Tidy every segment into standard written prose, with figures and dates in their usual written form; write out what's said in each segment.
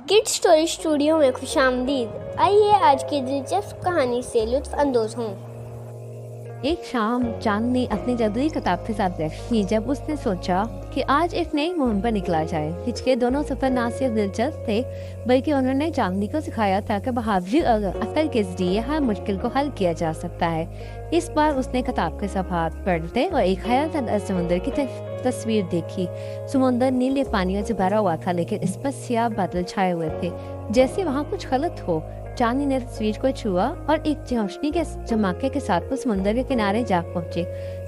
Kid story studio में खुशामदीद। आइए आज की दिलचस्प कहानी से लुत्फ अंदोज हों। एक शाम चांदनी अपनी जादुई किताब के साथ बैठी जब उसने सोचा कि आज एक नई मुहिम पर निकला जाए। हिचके दोनों सफर न सिर्फ दिलचस्प थे बल्कि उन्होंने चांदनी को सिखाया था कि बहादुरी और अकल के जरिए हर मुश्किल को हल किया जा सकता है। इस बार उसने किताब के सफ़हात पढ़ते और एक हयात समुद्र की तस्वीर देखी। समुद्र नीले पानियों से भरा हुआ था लेकिन इस पर सियाह बादल छाए हुए थे, जैसे वहाँ कुछ गलत हो। चांदनी ने तस्वीर को छुआ और एक रोशनी के चमके के साथ वो समुद्र के किनारे जा पहुंचे।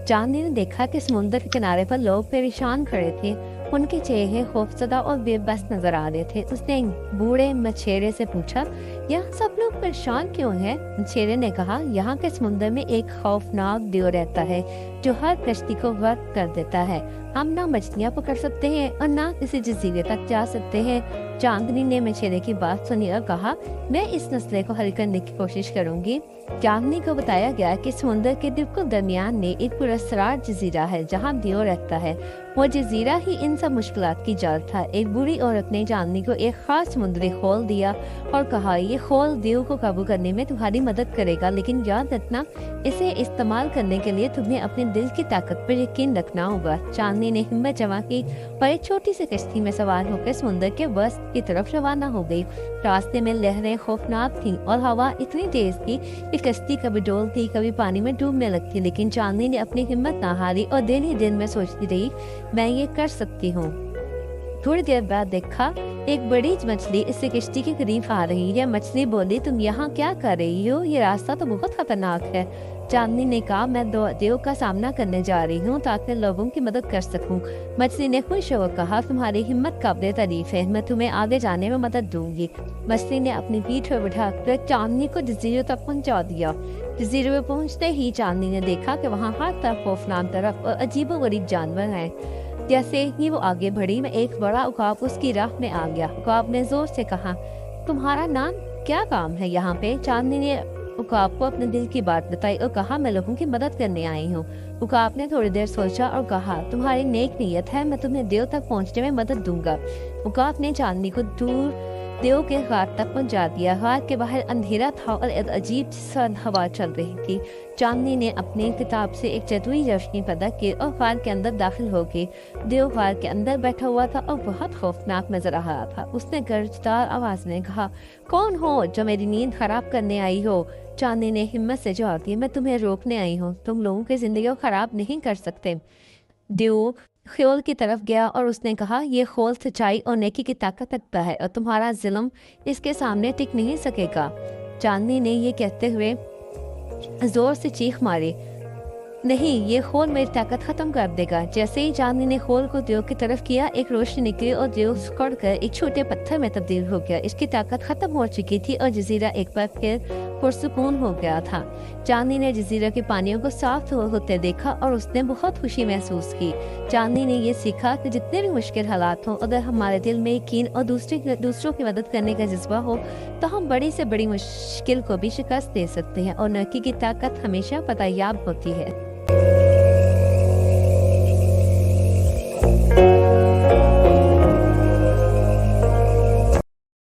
चांदनी ने देखा कि समुद्र के किनारे पर लोग परेशान खड़े थे। उनके चेहरे खौफजदा और बेबस नजर आ रहे थे। उसने बूढ़े मछेरे से पूछा, यहाँ सब लोग परेशान क्यों हैं? मछेरे ने कहा, यहाँ के समुद्र में एक खौफनाक देव रहता है जो हर कश्ती को गर्क कर देता है। हम ना मछलियाँ पकड़ सकते हैं और ना किसी जजीरे तक जा सकते हैं। चांदनी ने मछेरे की बात सुनी और कहा, मैं इस मसले को हल करने की कोशिश करूंगी। चांदनी को बताया गया कि समुद्र के बिल्कुल दरमियान में एक पुरस्कार जजीरा है जहाँ देव रहता है। वो जजीरा ही इन सब मुश्किलात की जड़ था। एक बूढ़ी औरत ने चांदनी को एक खास समुद्री खोल दिया और कहा, ये खोल देव को काबू करने में तुम्हारी मदद करेगा, लेकिन याद रखना इसे इस्तेमाल करने के लिए तुम्हें अपने दिल की ताकत पर यकीन रखना होगा। चांदनी ने हिम्मत जमा की और एक छोटी सी कश्ती में सवार होकर समुद्र के वस्त की तरफ रवाना हो गई। रास्ते में लहरें खौफनाक थीं और हवा इतनी तेज थी कि कश्ती कभी डोलती कभी पानी में डूबने लगती, लेकिन चांदनी ने अपनी हिम्मत ना हारी और दिन ही दिन में सोचती रही, मैं ये कर सकती हूँ। थोड़ी देर बाद देखा एक बड़ी मछली इससे कश्ती के करीब आ रही है। मछली बोली, तुम यहाँ क्या कर रही हो? ये रास्ता तो बहुत खतरनाक है। चांदनी ने कहा, मैं देव का सामना करने जा रही हूँ ताकि लोगों की मदद कर सकूं। मछली ने खुश होकर कहा, तुम्हारी हिम्मत काबिल तारीफ है, मैं तुम्हें आगे जाने में मदद दूंगी। मछली ने अपनी पीठ पर बिठाकर चांदनी को जजीरे तक पहुँचा दिया। जजीरे में पहुँचते ही चांदनी ने देखा कि वहाँ हर तरफ खौफनाक तरफ और अजीबोगरीब जानवर हैं। जैसे ही वो आगे बढ़ी में एक बड़ा उकाब उसकी राह में आ गया। उकाब ने जोर से कहा, तुम्हारा नाम क्या काम है यहाँ पे? चांदनी ने उकाब को अपने दिल की बात बताई और कहा, मैं लोगों की मदद करने आई हूँ। उकाब ने थोड़ी देर सोचा और कहा, तुम्हारी नेक नीयत है, मैं तुम्हें देव तक पहुँचने में मदद दूंगा। उकाब ने चांदनी को दूर देव के गार तक पहुंचा दिया। गार के बाहर अंधेरा था और एक अजीब सा हवा चल रही थी। चांदनी ने अपनी किताब से एक जादुई रोशनी पैदा की और गार के अंदर दाखिल हो गई। देव गार के अंदर बैठा हुआ था और बहुत खौफनाक नजर आ रहा था। उसने गरजदार आवाज में कहा, कौन हो जो मेरी नींद खराब करने आई हो? चांदनी ने हिम्मत से जवाब दिया, मैं तुम्हें रोकने आई हूँ, तुम लोगों की जिंदगी को खराब नहीं कर सकते। देव खोल की तरफ गया और उसने कहा, ये खोल सच्चाई और नेकी की ताकत रखता है और तुम्हारा जुल्म इसके सामने टिक नहीं सकेगा। चांदनी ने ये कहते हुए जोर से चीख मारी, नहीं, ये खोल मेरी ताकत खत्म कर देगा। जैसे ही चांदनी ने खोल को देव की तरफ किया, एक रोशनी निकली और देव सिकुड़ कर एक छोटे पत्थर में तब्दील हो गया। इसकी ताकत खत्म हो चुकी थी और जजीरा एक बार फिर पुरसुकून हो गया था। चांदनी ने जजीरा के पानियों को साफ होते देखा और उसने बहुत खुशी महसूस की। चांदनी ने ये सीखा कि जितने भी मुश्किल हालात हों, अगर हमारे दिल में यकीन और दूसरों की मदद करने का जज्बा हो तो हम बड़ी से बड़ी मुश्किल को भी शिकस्त दे सकते हैं और नेकी की ताकत हमेशा पतायाब होती है।